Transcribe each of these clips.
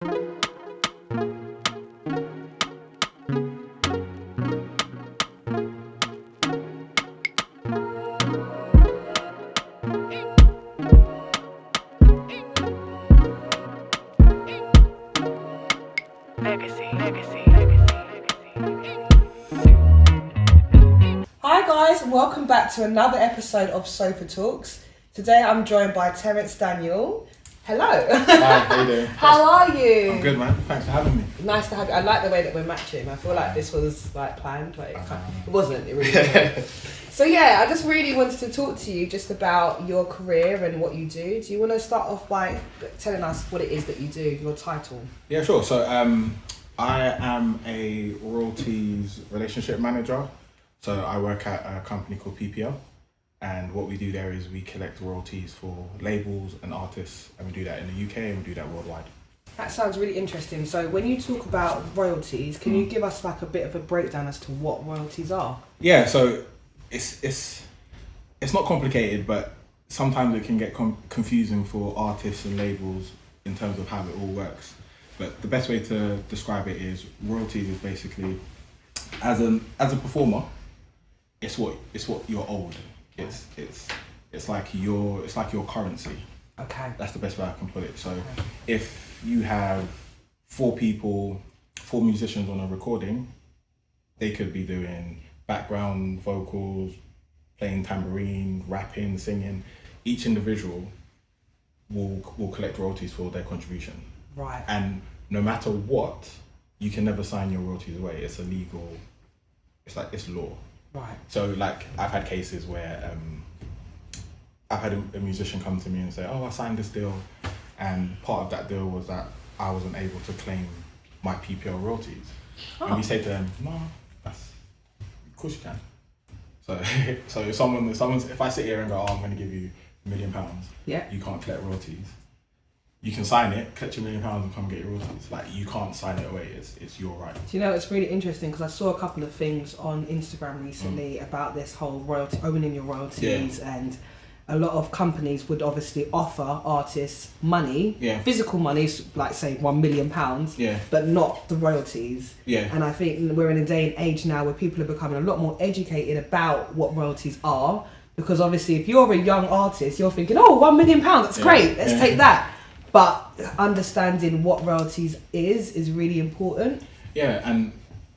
Hi guys, welcome back to another episode of SofaTalks. Today I'm joined by Terence Daniel. Hello. Hi, how you doing? How are you? I'm good, man. Thanks for having me. Nice to have you. I like the way that we're matching. I feel like this was like planned, but it wasn't. It really wasn't. So yeah, I just really wanted to talk to you just about your career and what you do. Do you want to start off by telling us what it is that you do, your title? Yeah, sure. So I am a Royalties Relationship Manager. So I work at a company called PPL, and what we do there is we collect royalties for labels and artists, and we do that in the UK and we do that worldwide. That sounds really interesting. So when you talk about royalties, can you give us like a bit of a breakdown as to what royalties are? Yeah, so it's not complicated, but sometimes it can get confusing for artists and labels in terms of how it all works. But the best way to describe it is royalties is basically as a performer, it's what you're owed. It's like your currency. Okay. That's the best way I can put it. So if you have four musicians on a recording, they could be doing background vocals, playing tambourine, rapping, singing. Each individual will collect royalties for their contribution. Right. And no matter what, you can never sign your royalties away. It's illegal. It's law. Right. So like I've had cases where I've had a musician come to me and say, "Oh, I signed this deal," and part of that deal was that I wasn't able to claim my PPL royalties. Oh. And we say to them, "No, of course you can." So if I sit here and go, "Oh, I'm going to give you £1 million," yeah, you can't collect royalties. You can sign it, collect your £1 million and come get your royalties. Like, you can't sign it away, it's your right. Do you know, it's really interesting because I saw a couple of things on Instagram recently about this whole owning your royalties, and a lot of companies would obviously offer artists money, physical money, like say £1 million, but not the royalties. Yeah. And I think we're in a day and age now where people are becoming a lot more educated about what royalties are, because obviously if you're a young artist, you're thinking, oh, £1 million, that's great, let's take that. But understanding what royalties is really important. Yeah, and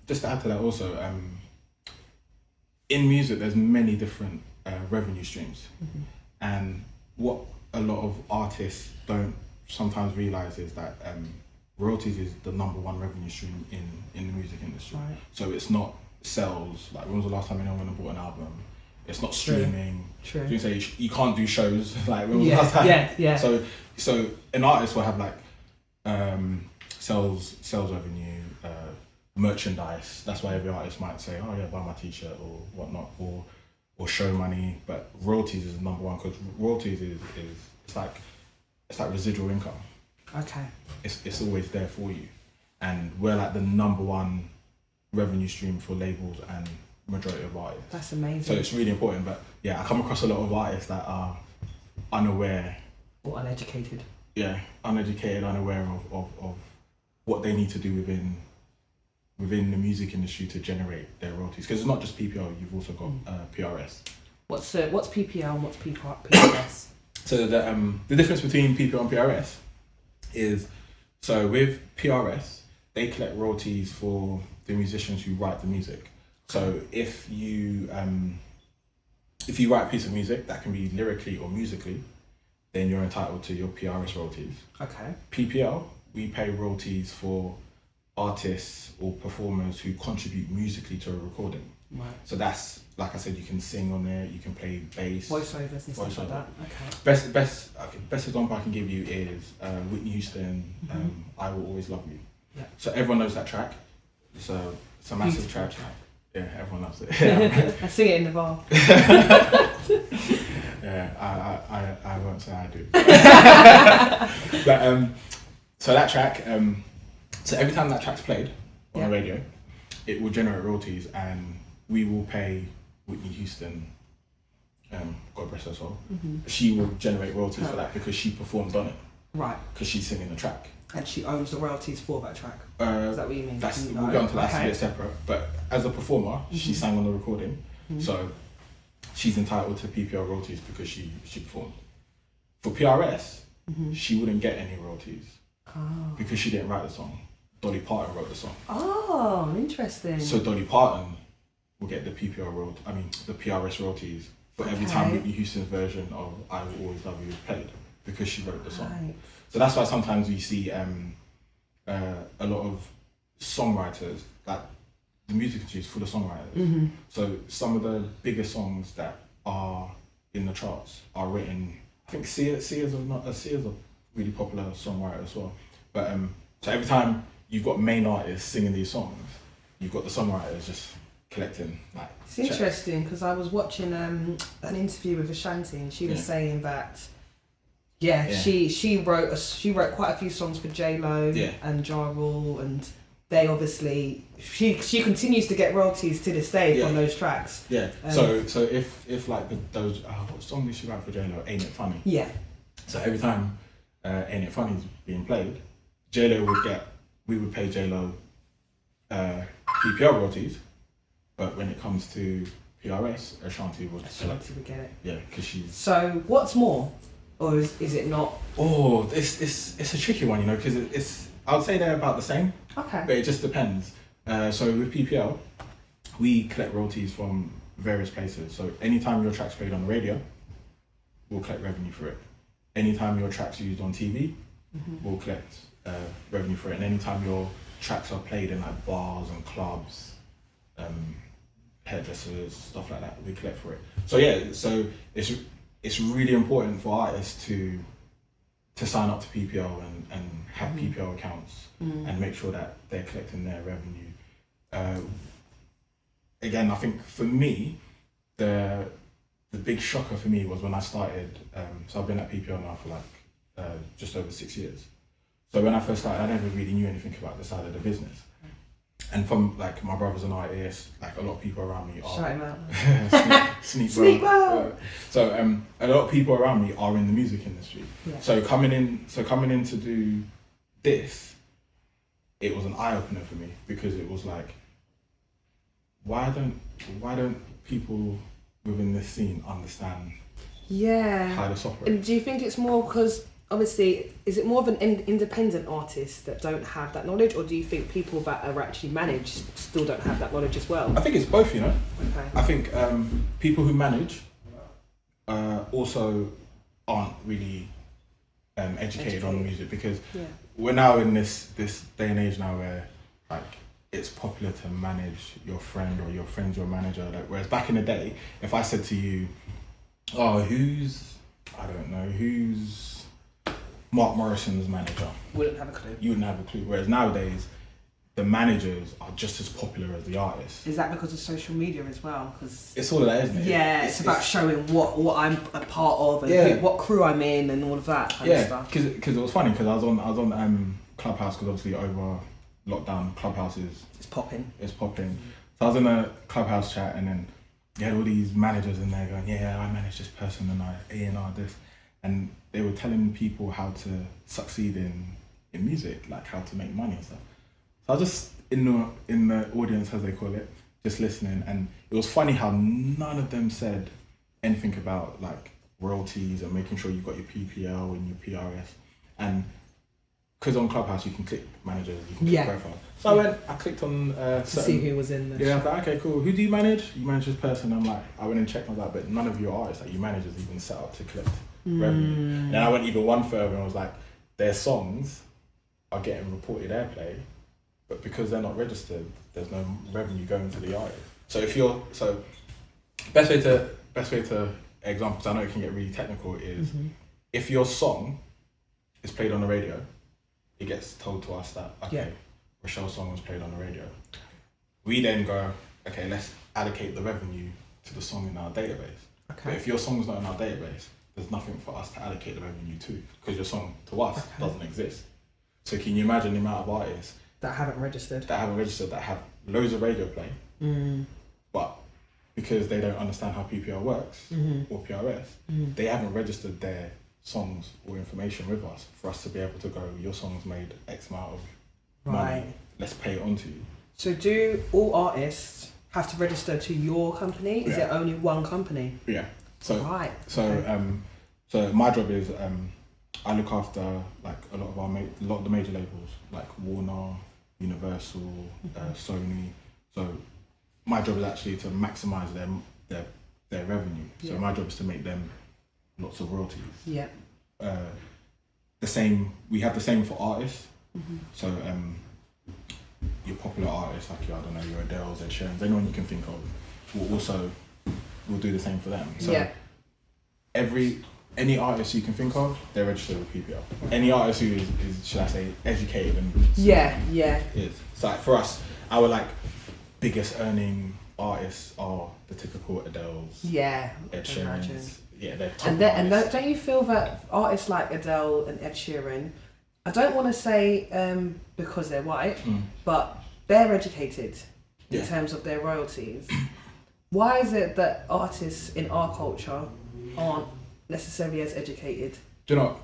just to add to that also, in music there's many different revenue streams. Mm-hmm. And what a lot of artists don't sometimes realise is that royalties is the number one revenue stream in the music industry. Right. So it's not sales, like when was the last time anyone went and bought an album? It's not streaming. True. You say you can't do shows. Like when was the last time? Yeah. So an artist will have like sales revenue, merchandise. That's why every artist might say, "Oh yeah, buy my t-shirt" or whatnot, or show money. But royalties is number one, because royalties is it's like residual income. Okay. It's always there for you, and we're like the number one revenue stream for labels and majority of artists. That's amazing. So it's really important. But yeah, I come across a lot of artists that are unaware or uneducated. Yeah, uneducated, unaware of what they need to do within the music industry to generate their royalties. Because it's not just PPL, you've also got PRS. What's PPL and what's PRS? So the difference between PPL and PRS is, so with PRS, they collect royalties for the musicians who write the music. So if you write a piece of music that can be lyrically or musically, then you're entitled to your PRS royalties. Okay. PPL, we pay royalties for artists or performers who contribute musically to a recording. Right. So that's, like I said, you can sing on there, you can play bass. Voiceovers and stuff like that. Okay. Best example I can give you is Whitney Houston, I Will Always Love You. Yeah. So everyone knows that track. It's a massive track. Yeah, everyone loves it. Yeah. I sing it in the bar. Yeah, I won't say I do. But so that track, so every time that track's played on the radio, it will generate royalties, and we will pay Whitney Houston, God bless her soul. She will generate royalties for that because she performed on it. Right. Because she's singing the track. And she owns the royalties for that track. Is that what you mean? We'll go on to that a bit separate. But as a performer, she sang on the recording, so she's entitled to PPL royalties because she performed. For PRS, she wouldn't get any royalties because she didn't write the song. Dolly Parton wrote the song. Oh, interesting. So Dolly Parton will get the the PRS royalties for every time Whitney Houston's version of "I Will Always Love You" is played because she wrote the song. Right. So that's why sometimes we see a lot of songwriters, like the music industry is full of songwriters. So some of the biggest songs that are in the charts are written. I think Sia's a really popular songwriter as well. But so every time you've got main artists singing these songs, you've got the songwriters just collecting like. It's interesting because I was watching an interview with Ashanti and she was saying that. She wrote quite a few songs for J-Lo and Ja Rule, and they obviously she continues to get royalties to this day from those tracks. Yeah. So if like those what song did she write for J-Lo? Ain't It Funny? Yeah. So every time Ain't It Funny is being played, J-Lo we would pay J-Lo PPL royalties, but when it comes to PRS, Ashanti would get it. Yeah, because she's. So what's more? Or is it not? Oh, it's a tricky one, because it's. I would say they're about the same. Okay. But it just depends. So with PPL, we collect royalties from various places. So anytime your track's played on the radio, we'll collect revenue for it. Anytime your track's used on TV, we'll collect revenue for it. And anytime your tracks are played in like bars and clubs, hairdressers, stuff like that, we collect for it. So it's really important for artists to sign up to PPL and have PPL accounts and make sure that they're collecting their revenue. Again, I think for me, the big shocker for me was when I started. So I've been at PPL now for like just over 6 years. So when I first started, I never really knew anything about the side of the business. And from like my brothers and I, like a lot of people around me are. Shout him out. Sneak bro. So a lot of people around me are in the music industry. Yeah. So coming in to do this, it was an eye opener for me because it was like, why don't people within this scene understand? How this operates? And do you think it's more because? Obviously, is it more of an independent artist that don't have that knowledge, or do you think people that are actually managed still don't have that knowledge as well? I think it's both, Okay. I think people who manage also aren't really educated on music because we're now in this day and age now where like it's popular to manage your friend or your friend's your manager. Like, whereas back in the day, if I said to you, who's Mark Morrison's manager? Wouldn't have a clue. You wouldn't have a clue. Whereas nowadays, the managers are just as popular as the artists. Is that because of social media as well? Cause it's all of that, isn't it? Yeah, it's about showing what I'm a part of and what crew I'm in and all of that kind of stuff. Because it was funny because I was on ClubHouse because obviously over lockdown, ClubHouse it's popping. So I was in a ClubHouse chat and then you had all these managers in there going, I manage this person and I A&R this. And they were telling people how to succeed in music, like how to make money and stuff. So I was just in the audience, as they call it, just listening, and it was funny how none of them said anything about like royalties and making sure you got your PPL and your PRS. And because on ClubHouse you can click managers, you can click profile. So I clicked on to see who was in the I was like, okay, cool. Who do you manage? You manage this person. I went and checked on that, but none of your artists that you manage is even set up to collect revenue. And I went even one further and was like, their songs are getting reported airplay, but because they're not registered, there's no revenue going to the artist. So best way to example, because I know it can get really technical, is if your song is played on the radio, it gets told to us that Rochelle's song was played on the radio. We then go, okay, let's allocate the revenue to the song in our database. Okay. But if your song's not in our database, there's nothing for us to allocate the revenue to because your song to us doesn't exist. So can you imagine the amount of artists that haven't registered, that have loads of radio play, but because they don't understand how PPL works or PRS, they haven't registered their songs or information with us for us to be able to go, your song's made X amount of money, let's pay it on to you. So do all artists have to register to your company? Is there only one company? Yeah. So okay. So my job is I look after like a lot of the major labels like Warner, Universal, Sony. So my job is actually to maximise their revenue. So my job is to make them lots of royalties. Yeah. We have the same for artists. So your popular artists like your Adele's, Ed Sheeran's, anyone you can think of, will do the same for them. So any artist you can think of, they're registered with PPL. Any artist who is should I say educated and is. So like for us, our like biggest earning artists are the typical Adele's, Ed Sheeran's. Yeah, they're top and don't you feel that artists like Adele and Ed Sheeran, I don't want to say because they're white, but they're educated in terms of their royalties. Why is it that artists in our culture aren't necessarily as educated? Do you know,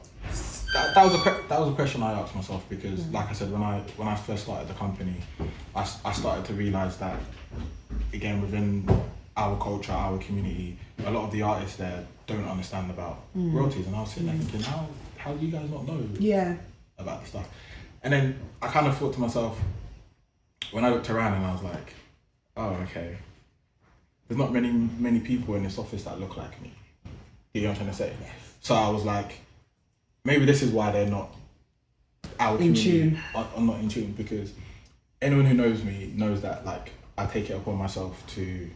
that was a question I asked myself because, like I said, when I first started the company, I started to realise that, again, within our culture, our community, a lot of the artists there don't understand about royalties, and I was sitting there thinking, how do you guys not know about this stuff? And then I kind of thought to myself, when I looked around and I was like, oh, okay, there's not many people in this office that look like me. You know what I'm trying to say? Yes. So I was like, maybe this is why they're not in tune. I'm not in tune, because anyone who knows me knows that like I take it upon myself to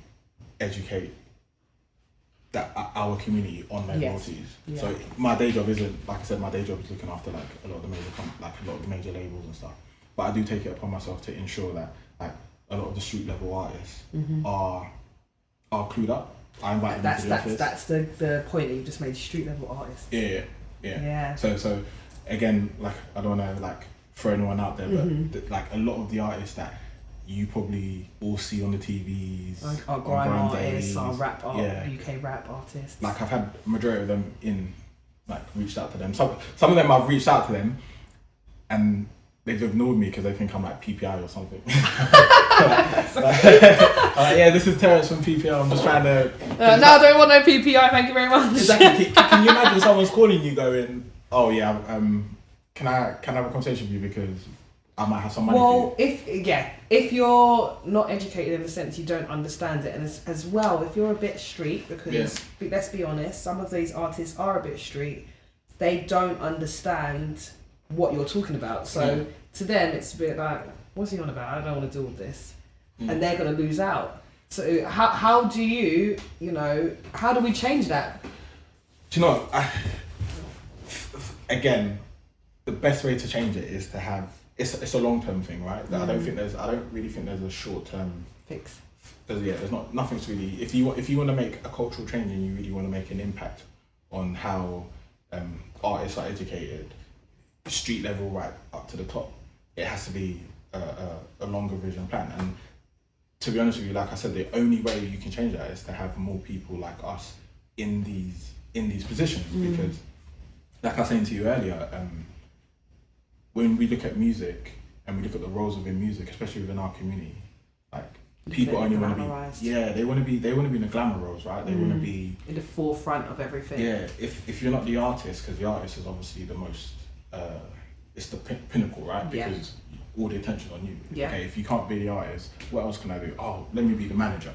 educate our community on their royalties. Yeah. So my day job isn't, like I said, my day job is looking after like a lot of the major labels and stuff. But I do take it upon myself to ensure that like a lot of the street level artists are clued up. I invite them to the office. That's the point that you just made. Street level artists. Yeah. So again, like I don't want to like throw anyone out there, but like a lot of the artists that you probably all see on the TVs, like our grime artists, our rap UK rap artists. Like I've had majority of them reached out to them. Some of them I've reached out to them, and they've ignored me because they think I'm like PPI or something. This is Terence from PPI. I'm just trying to. No, I don't want no PPI. Thank you very much. Exactly. Can you imagine someone's calling you going, "Oh yeah, can I have a conversation with you because I might have some money." Well, if you're not educated in the sense you don't understand it, and as well, if you're a bit street, because let's be honest, some of these artists are a bit street. They don't understand what you're talking about, so to them it's a bit like, what's he on about? I don't want to deal with this, and they're going to lose out. So how do how do we change that? Do you know, again, the best way to change it is to have it's a long-term thing, right? I don't really think there's a short-term fix. There's nothing's really, if you want to make a cultural change and you really want to make an impact on how artists are educated, street level right up to the top, it has to be a longer vision plan. And to be honest with you, like I said, the only way you can change that is to have more people like us in these positions. Because like I was saying to you earlier, when we look at music and we look at the roles within music, especially within our community, like people only want to be they want to be in the glamour roles, right? They want to be in the forefront of everything. Yeah, if you're not the artist, because the artist is obviously the most it's the pinnacle, right? Because all the attention on you. Yeah. Okay, if you can't be the artist, what else can I do? Oh, let me be the manager.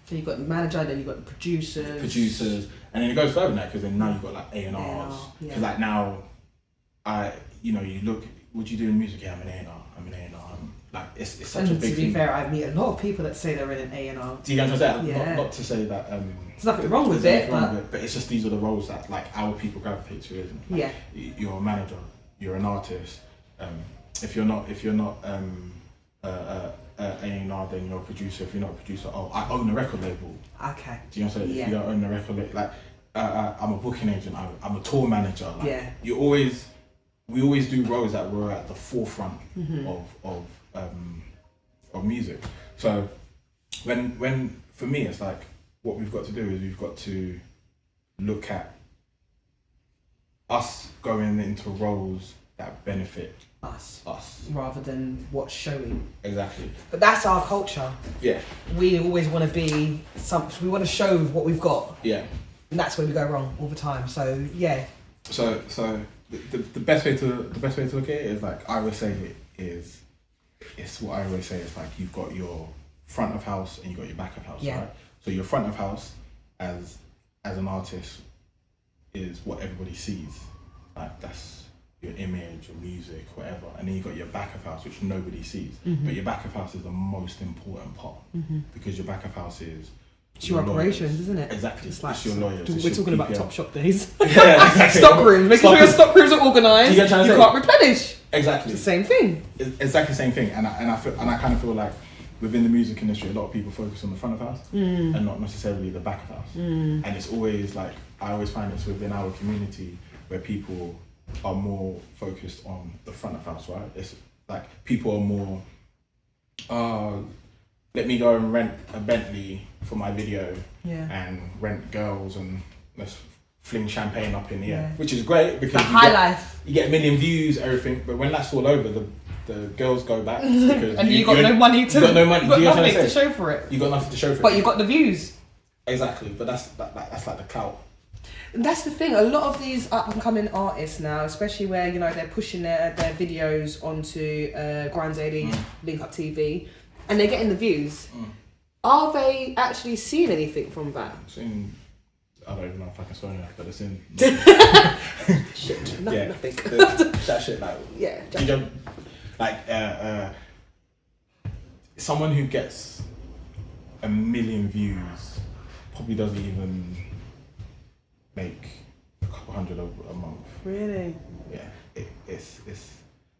So you've got the manager, then you've got the producers, and then it goes further than that, because then now you've got like A&Rs. Because like now, you look, what do you do in music? Yeah, I'm an A&R. Like it's such a big thing. To be fair, I meet a lot of people that say they're in an A&R. Do you get what I'm saying? Yeah. Not to say that there's nothing wrong with it, but it's just these are the roles that like our people gravitate to, isn't it? Like, you're a manager, you're an artist. If you're not A&R, then you're a producer. If you're not a producer, I own a record label. Okay. Do you know what I'm saying? If you don't own a record label, like I'm a booking agent, I'm a tour manager. Like, we always do roles that were at the forefront of music. So when for me, it's like what we've got to do is we've got to look at us going into roles that benefit us rather than what's showing. Exactly. But that's our culture. Yeah. We always want to be we want to show what we've got. Yeah. And that's where we go wrong all the time. So yeah. So the best way to look at it is like I always say it's what I always say is like you've got your front of house and you've got your back of house, right? So your front of house as an artist is what everybody sees. Like that's your image, your music, whatever. And then you've got your back of house, which nobody sees. Mm-hmm. But your back of house is the most important part because your back of house is it's your operations, isn't it? Exactly. It's your lawyers. We're talking about Top Shop days. Yeah, exactly. Stock rooms. Making sure your stock rooms are organised. You can't replenish. Exactly. It's the same thing. It's exactly the same thing. And I kind of feel like within the music industry, a lot of people focus on the front of house and not necessarily the back of house. And it's always like, I always find it's within our community where people are more focused on the front of house, right? It's like people are more, let me go and rent a Bentley for my video and rent girls and let's fling champagne up in the air, which is great because you get a million views, everything. But when that's all over, the girls go back because and you got no money to. You got no money. You got nothing to show for it. You got nothing to show for it. But you got the views. Exactly, but that's like the clout. And that's the thing. A lot of these up and coming artists now, especially where they're pushing their videos onto Grand Daily, Link Up TV, and they're getting the views. Are they actually seeing anything from that? I don't even know if I can swear enough, but it's in. Shit, nothing. That shit, like someone who gets 1 million views probably doesn't even make a couple hundred a month. Really? Yeah, it's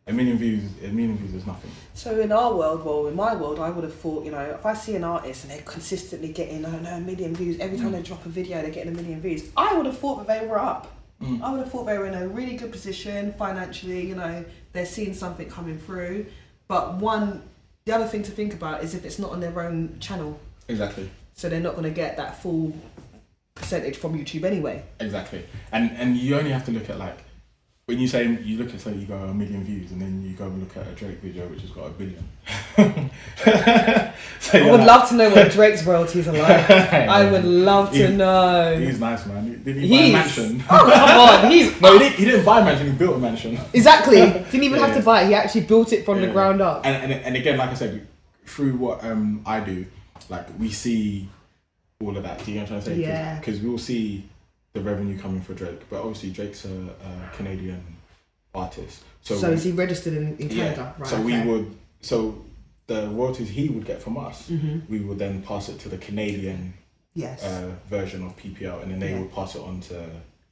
1 million views. 1 million views is nothing. So in our world, well, in my world, I would have thought, if I see an artist and they're consistently getting, 1 million views every time they drop a video, they're getting 1 million views. I would have thought that they were up. I would have thought they were in a really good position financially. They're seeing something coming through. But the other thing to think about is if it's not on their own channel. Exactly. So they're not going to get that full percentage from YouTube anyway. Exactly. And you only have to look at when you say you look at you go 1 million views and then you go and look at a Drake video which has got 1 billion. I would love to know what Drake's royalties are like. I would love to know. He's nice, man. Did he buy a mansion? Oh come on, no, he didn't buy a mansion. He built a mansion. Exactly. Didn't even have to buy it. He actually built it from the ground up. And again, like I said, through what I do, we see all of that. Do you know what I'm trying to say? Yeah. Because we'll see the revenue coming for Drake, but obviously Drake's a Canadian artist. So is he registered in Canada? Right. So so the royalties he would get from us, we would then pass it to the Canadian version of PPL, and then they would pass it on to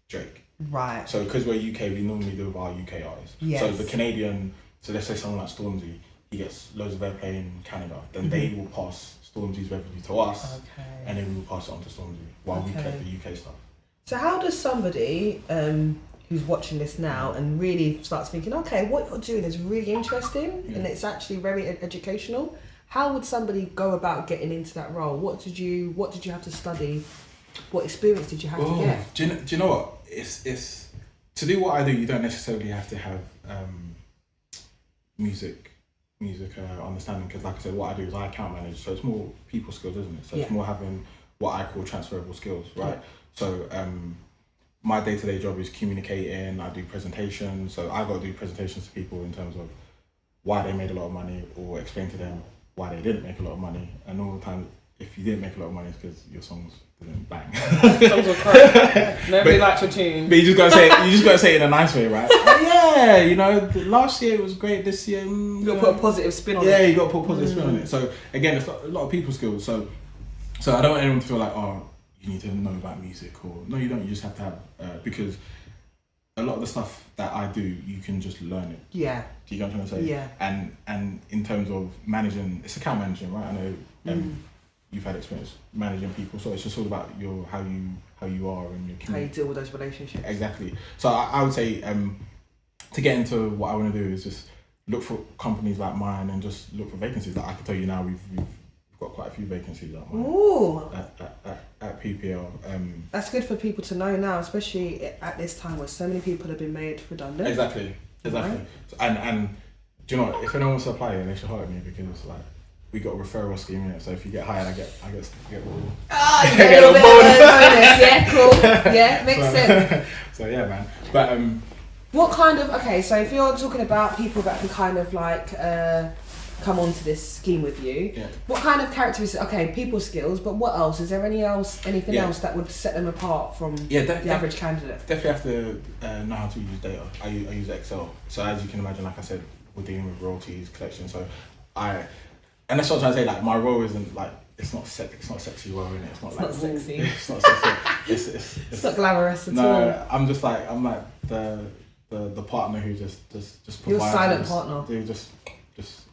Drake. Right. So because we're UK, we normally do with our UK artists. Yes. So the Canadian, so let's say someone like Stormzy, he gets loads of airplay in Canada, then they will pass Stormzy's revenue to us, and then we will pass it on to Stormzy while we kept the UK stuff. So how does somebody who's watching this now and really starts thinking, okay, what you're doing is really interesting and it's actually very educational, how would somebody go about getting into that role? What did you have to study? What experience did you have to get? Do you know what? It's to do what I do, you don't necessarily have to have music understanding, because like I said, what I do is I account manage, so it's more people skills, isn't it? So it's more having what I call transferable skills, right? So my day-to-day job is communicating. I do presentations, so I got to do presentations to people in terms of why they made a lot of money, or explain to them why they didn't make a lot of money. And all the time, if you didn't make a lot of money, it's because your songs didn't bang. Songs were crap. Nobody liked your tune. But you just gotta say it in a nice way, right? Last year it was great. This year, you got to put a positive spin on it. Yeah, you got to put a positive spin on it. So again, it's a lot of people skills. So I don't want anyone to feel like, you need to know about music, or no, you don't. You just have to have because a lot of the stuff that I do, you can just learn it. Yeah. Do you get what I'm trying to say? Yeah. And in terms of managing, it's account managing, right? I know you've had experience managing people, so it's just all about how you are and your community. How you deal with those relationships. Exactly. So I would say to get into what I want to do is just look for companies like mine and just look for vacancies. Like I can tell you now, we've got quite a few vacancies at mine. Ooh. At PPL. That's good for people to know now, especially at this time where so many people have been made redundant. Exactly. Right? And do you know what? If anyone wants to apply it, they should hire me because like we got a referral scheme in it. So if you get hired, I get all. Ah, you get a little bit of a bonus. Yeah, cool. Yeah, makes sense. So yeah, man. But what kind of so if you're talking about people that can kind of like come onto this scheme with you, what kind of characteristics? Okay, people skills, but what else? Is there anything else that would set them apart from the average candidate? Definitely have to know how to use data. I use Excel. So as you can imagine, like I said, we're dealing with royalties collection. So and that's what I'm trying to say. Like my role isn't like it's not sexy role, innit? It's not sexy. It's not sexy. It's not glamorous at all. No, I'm like the partner who just provides. You're a silent partner. Dude, just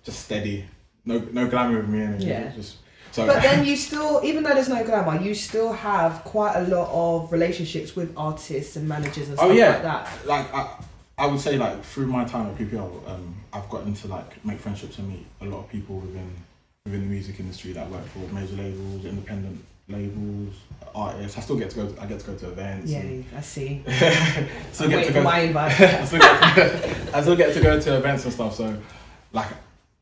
steady. No glamour with me, innit? Yeah. So, but then you still, even though there's no glamour, you still have quite a lot of relationships with artists and managers and stuff like that. Like I would say like through my time at PPL, I've gotten to like make friendships and meet a lot of people within the music industry that work for major labels, independent labels, artists. I get to go to events. Yeah, I see. I still get to go to events and stuff. So like,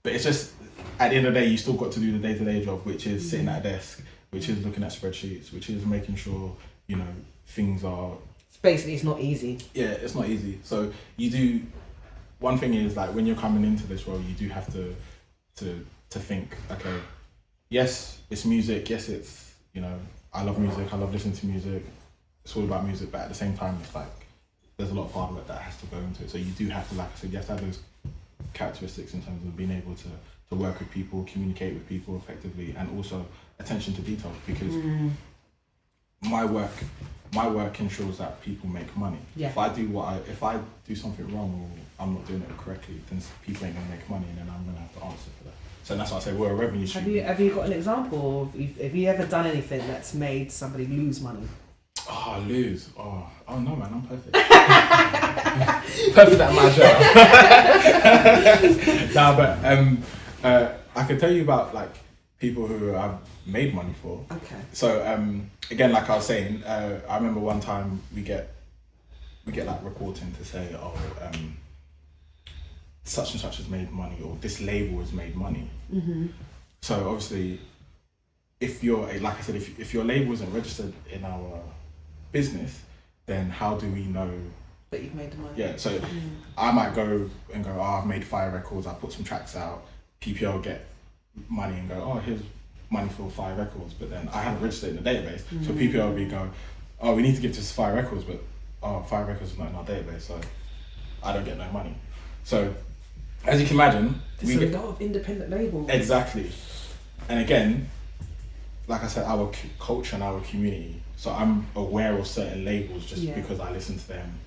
but it's just at the end of the day, you still got to do the day-to-day job, which is sitting at a desk, which is looking at spreadsheets, which is making sure things are. Basically, it's not easy. Yeah, it's not easy. So you do. One thing is like when you're coming into this role, you do have to think. Okay, yes, it's music. Yes, it's I love music. I love listening to music. It's all about music, but at the same time, it's like there's a lot of hard work that has to go into it. So you do have to, like I said, you have to have those characteristics in terms of being able to work with people, communicate with people effectively, and also attention to detail because. My work ensures that people make money. Yeah. If I do something wrong or I'm not doing it correctly, then people ain't gonna make money, and then I'm gonna have to answer for that. So that's why I say we're a revenue stream. Have you got an example of have you ever done anything that's made somebody lose money? Oh, lose. Oh no, man, I'm perfect. Perfect at my job. But I could tell you about like people who I've made money for. Okay. So again, like I was saying, I remember one time we get like reporting to say, such and such has made money, or this label has made money. Mm-hmm. So obviously, if you're like I said, if your label isn't registered in our business, then how do we know that you've made the money? Yeah. So I might go, I've made 5 records. I put some tracks out. PPL get money and go, here's money for 5 records, but then I haven't registered in the database. So PPL will be go, we need to give this 5 records, but 5 records is not in our database, so I don't get no money. So as you can imagine, there's a lot of independent labels. Exactly. And again, like I said, our culture and our community, so I'm aware of certain labels just because I listen to them,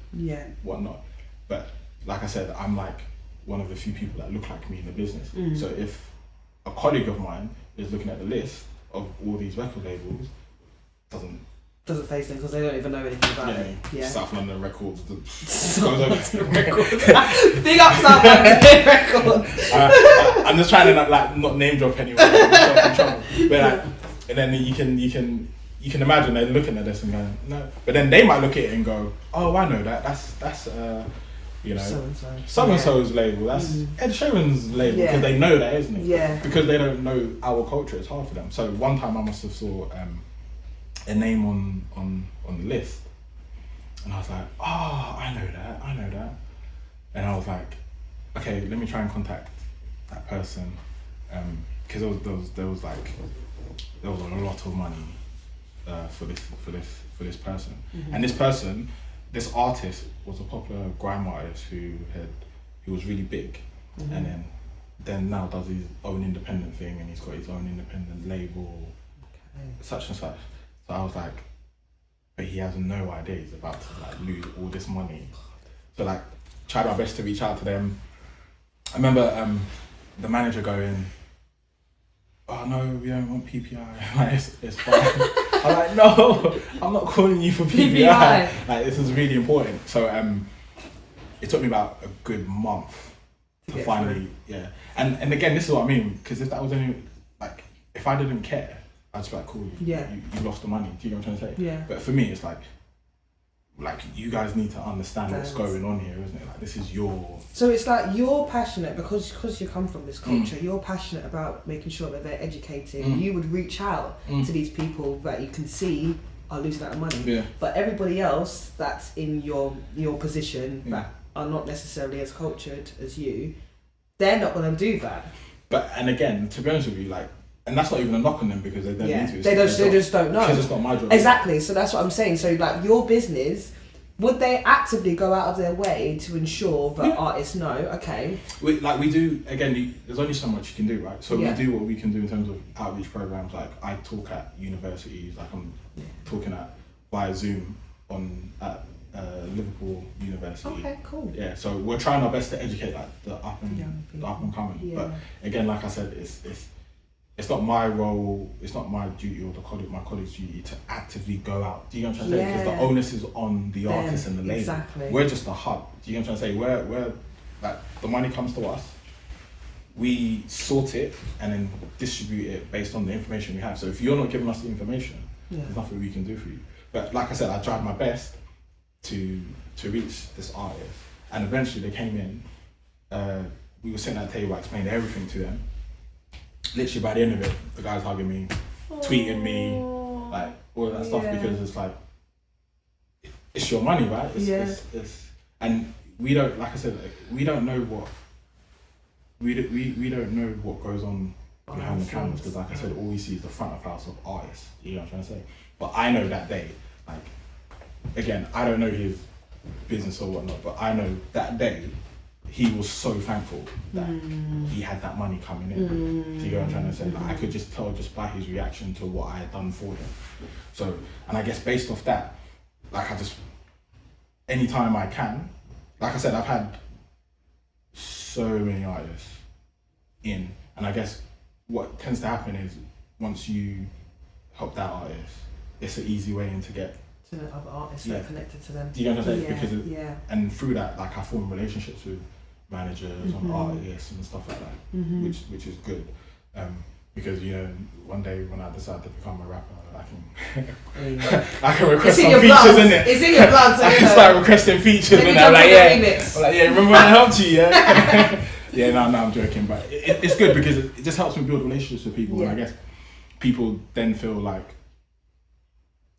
whatnot. But like I said, I'm like one of the few people that look like me in the business. So if a colleague of mine is looking at the list of all these record labels, doesn't face them because they don't even know anything about it. Yeah. South London Records. Records. Big up South London Records. I'm just trying to not name drop anyone. But and then you can imagine they're looking at this and going, no. But then they might look at it and go, I know that. That's so and so's label. That's Ed Sheeran's label because they know that, isn't it? Yeah. Because they don't know our culture. It's hard for them. So one time I must have saw a name on the list, and I was like, I know that, and I was like, okay, let me try and contact that person, because there was a lot of money for this person, and this artist was a popular grime artist who was really big, and then now does his own independent thing, and he's got his own independent label, such and such. So I was like, but he has no idea he's about to lose all this money. So tried my best to reach out to them. I remember the manager going, no, we don't want PPI. It's fine. I'm like, no, I'm not calling you for PPI. This is really important. So it took me about a good month to finally, and again, this is what I mean, because if that was only, if I didn't care, just be like, cool, you lost the money. Do you know what I'm trying to say? Yeah. But for me, it's like you guys need to understand what's going on here, isn't it? Like, this is your... So it's like you're passionate because you come from this culture, you're passionate about making sure that they're educated. You would reach out to these people that you can see are losing out of money. Yeah. But everybody else that's in your position that are not necessarily as cultured as you, they're not going to do that. But, and again, to be honest with you, like, and that's not even a knock on them because they don't need to. They just don't know. Because it's not my job. Exactly. So that's what I'm saying. So like your business, would they actively go out of their way to ensure that artists know? Okay. We do, again, there's only so much you can do, right? So we do what we can do in terms of outreach programs. Like I talk at universities, like I'm talking via Zoom at Liverpool University. Okay, cool. Yeah, so we're trying our best to educate like the up and coming. Yeah. But again, like I said, it's not my role, it's not my duty or my colleague's duty to actively go out. Do you know what I'm trying to say? Because the onus is on the artist and the label. Exactly. We're just a hub. Do you know what I'm trying to say? We're like, the money comes to us, we sort it and then distribute it based on the information we have. So if you're not giving us the information, there's nothing we can do for you. But like I said, I tried my best to reach this artist, and eventually they came in. We were sitting at a table, I explained everything to them. Literally by the end of it, the guy's hugging me, tweeting me, like all of that stuff, because it's like, it's your money, right? It's and we don't, like I said, we don't know what we don't know what goes on behind the cameras, because like I said, all we see is the front of house of artists. You know what I'm trying to say? But I know that day, like, again, I don't know his business or whatnot, but I know that day he was so thankful that he had that money coming in. Do you know what I'm trying to say? Like, I could just tell just by his reaction to what I had done for him. So, and I guess based off that, like anytime I can, like I said, I've had so many artists in, and I guess what tends to happen is once you help that artist, it's an easy way in to get to the other artists that are connected to them. Do you know what I'm saying? Because and through that, like, I form relationships with managers and artists and stuff like that, which is good. Because, you know, one day when I decide to become a rapper, I can request some features in it. It's in your blood. So I can start requesting features and I'm like, remember when I helped you? Yeah. No, I'm joking, but it's good because it just helps me build relationships with people, and I guess people then feel like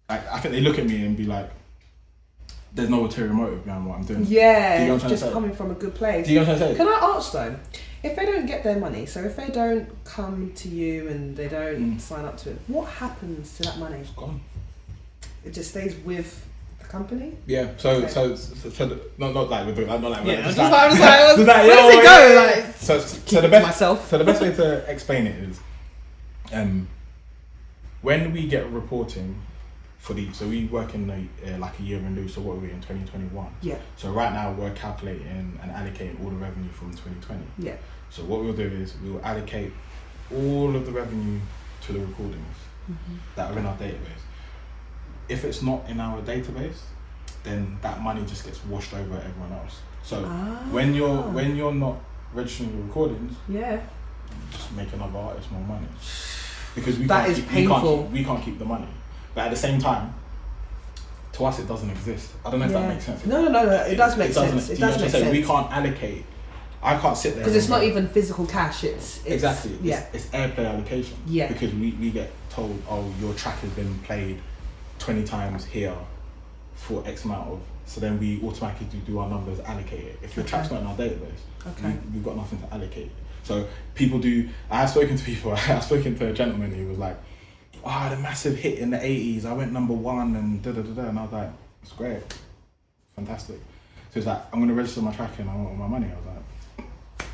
I think they look at me and be like, there's no ulterior motive behind what I'm doing. Yeah, do you know what I'm just coming from a good place. Do you know what I'm saying? Can I ask though, if they don't get their money, so if they don't come to you and they don't sign up to it, what happens to that money? It's gone. It just stays with the company? Yeah, so not like with the, not like yeah, just I was like, where does it go? Like, so the best way to explain it is, when we get reporting for these, so we work in like a year in lieu, so what are we in 2021? Yeah. So right now we're calculating and allocating all the revenue from 2020. Yeah. So what we'll do is we'll allocate all of the revenue to the recordings that are in our database. If it's not in our database, then that money just gets washed over everyone else. So when you're not registering your recordings, just make another artist more money. Because we can't keep the money. But at the same time, to us it doesn't exist. I don't know if that makes sense. No, it does make sense. It does make sense. We can't allocate. I can't sit there. Because it's not even physical cash. It's exactly. It's airplay allocation. Yeah. Because we get told, oh, your track has been played 20 times here for X amount of. So then we automatically do our numbers, allocate it. If your track's not in our database, we've got nothing to allocate. So people do. I've spoken to people. I've spoken to a gentleman who was like, "Oh, I had a massive hit in the 80s. I went #1 and da da da da." And I was like, "It's great, fantastic." So he's like, "I'm gonna register my track and I want all my money." I was like,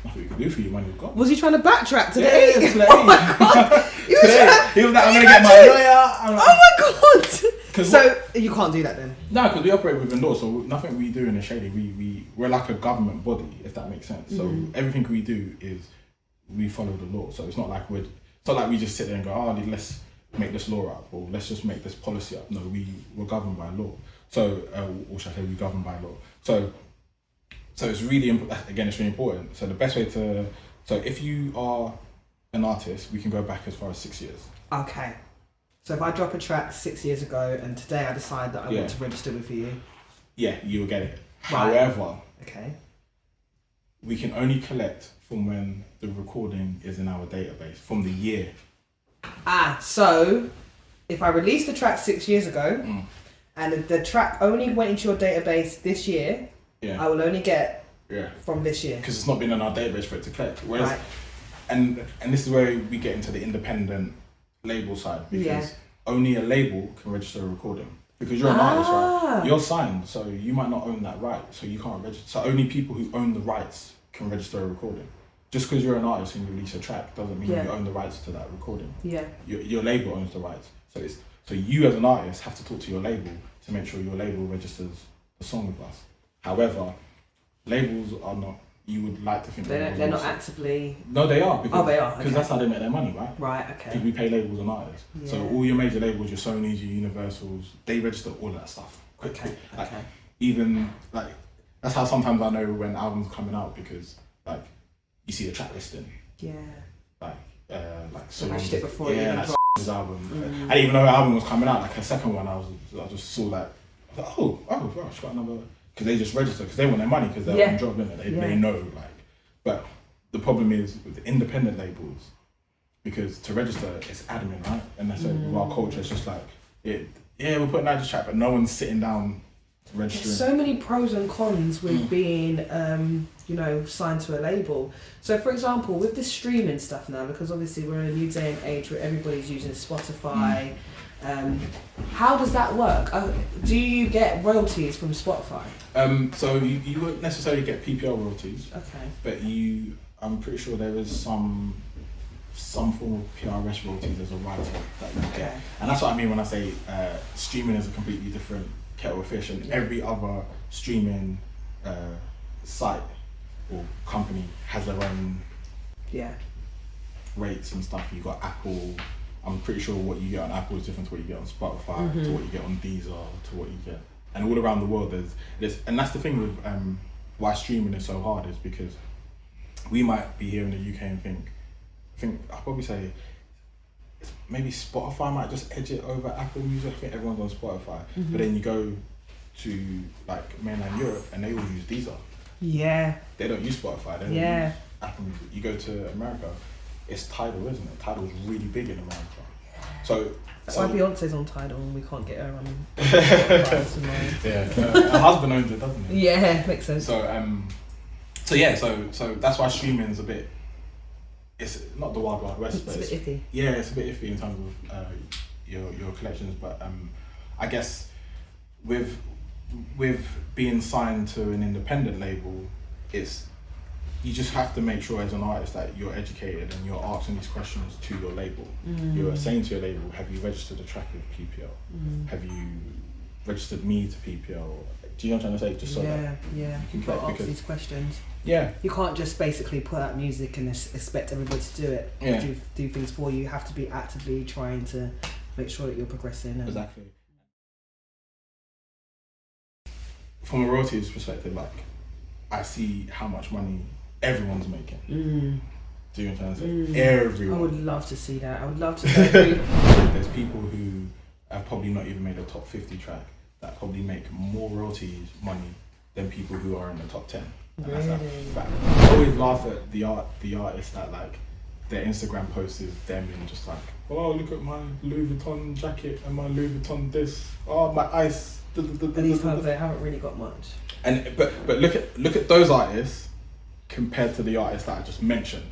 "Nothing we can do for you. Money's gone." Was he trying to backtrack to the 80s? Yeah, oh my god! He was like, "I'm gonna get my lawyer." Like, oh my god! So you can't do that then? No, because we operate within law, so nothing we do in the shady. We're like a government body, if that makes sense. So everything we do is we follow the law. So it's not like we just sit there and go, "Oh, let's make this law up," or "Let's just make this policy up." No, we're governed by law. So, or should I say, we govern by law. So it's really again, it's really important. So the best way so if you are an artist, we can go back as far as 6 years. Okay. So if I drop a track 6 years ago and today I decide that I want to register with you. Yeah, you will get it. Right. However, okay, we can only collect from when the recording is in our database, from the year. So if I released the track 6 years ago and the track only went into your database this year, I will only get from this year. Because it's not been in our database for it to collect. Whereas, and this is where we get into the independent label side, because only a label can register a recording. Because you're an artist, right? You're signed, so you might not own that right, so you can't register. So only people who own the rights can register a recording. Just because you're an artist and you release a track doesn't mean you own the rights to that recording. Yeah. Your label owns the rights. So you as an artist have to talk to your label to make sure your label registers the song with us. However, labels are not. You would like to think they're not actively. No, they are. Because, they are. Because that's how they make their money, right? Right. Okay. Because we pay labels and artists. Yeah. So all your major labels, your Sonys, your Universals, they register all of that stuff. Okay. Like, even like that's how sometimes I know when albums are coming out, because like you see the track listing. Yeah. Like so watched it before. Like his album. I didn't even know her album was coming out. Like her second one, I just saw like, oh, wow, she got another. Because they just register because they want their money because they're on job, innit? They know, like. But the problem is with the independent labels, because to register it's admin, right? And that's with our culture, it's just like we're putting out this track, but no one's sitting down registering. There's so many pros and cons with being signed to a label. So for example, with the streaming stuff now, because obviously we're in a new day and age where everybody's using Spotify. How does that work? Do you get royalties from Spotify? So you won't necessarily get PPL royalties. Okay. But I'm pretty sure there is some form of PRS royalties as a writer that you get. And that's what I mean when I say streaming is a completely different kettle of fish, and every other streaming site or company has their own rates and stuff. You got Apple. I'm pretty sure what you get on Apple is different to what you get on Spotify, to what you get on Deezer, to what you get. And all around the world there's and that's the thing with why streaming is so hard, is because we might be here in the UK and think I'll probably say maybe Spotify might just edge it over Apple Music. I think everyone's on Spotify. But then you go to like mainland Europe and they all use Deezer. Yeah. They don't use Spotify, they don't use Apple Music. You go to America, it's Tidal, isn't it? Tidal's really big in America. So that's why Beyonce's on Tidal and we can't get her on Spotify. Her husband owns it, doesn't he? Yeah, makes sense. So that's why streaming's a bit. It's not the wild west, but it's a bit iffy. Yeah, it's a bit iffy in terms of your collections, but I guess with being signed to an independent label, you just have to make sure as an artist that you're educated and you're asking these questions to your label. You're saying to your label, have you registered a track with PPL? Have you registered me to PPL? Do you know what I'm trying to say? Just so that you can ask these questions. Yeah. You can't just basically put out music and expect everybody to do it. Yeah. Do things for you. You have to be actively trying to make sure that you're progressing. Exactly. From a royalties perspective, like I see how much money everyone's making. Do you know what I'm trying to say? Everyone. I would love to see that. I would love to know. There's people who have probably not even made a top 50 track that probably make more royalties money than people who are in the top 10. And really? That's that fact. I always laugh at the artists that like their Instagram post is them and just like, oh, look at my Louis Vuitton jacket and my Louis Vuitton this. Oh, my ice. And these times they haven't really got much. And but look at those artists compared to the artists that I just mentioned.